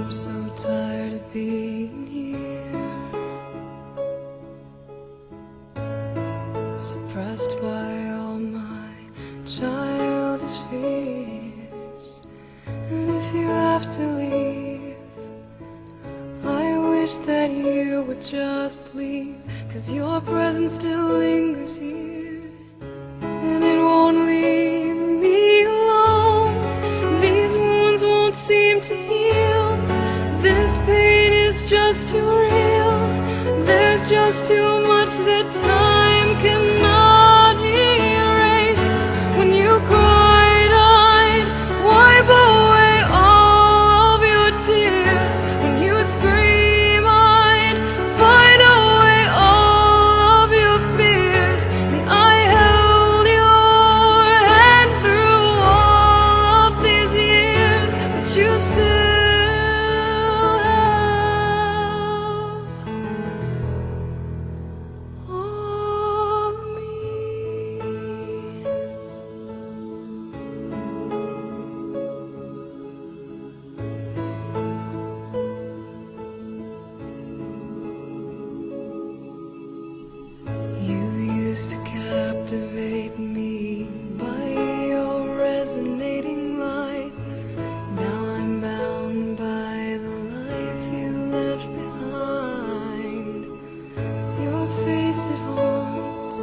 I'm so tired of being here, suppressed by all my childish fears. And if you have to leave, I wish that you would just leave, 'cause your presence still lingers here, and it won't leave me alone. These wounds won't seem to heal. This pain is just too real. There's just too much that time cannot erase. When you cried, I'd wipe away all of your tears. When you scream, I'd fight away all of your fears. And I held your hand through all of these years, but you still to captivate me by your resonating light. Now I'm bound by the life you left behind. Your face, it haunts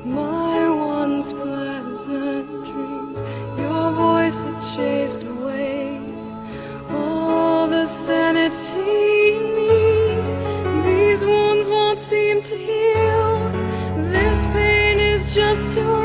my once pleasant dreams. Your voice, it chased away all the sanity in me. These wounds won't seem to heal. This pain is just too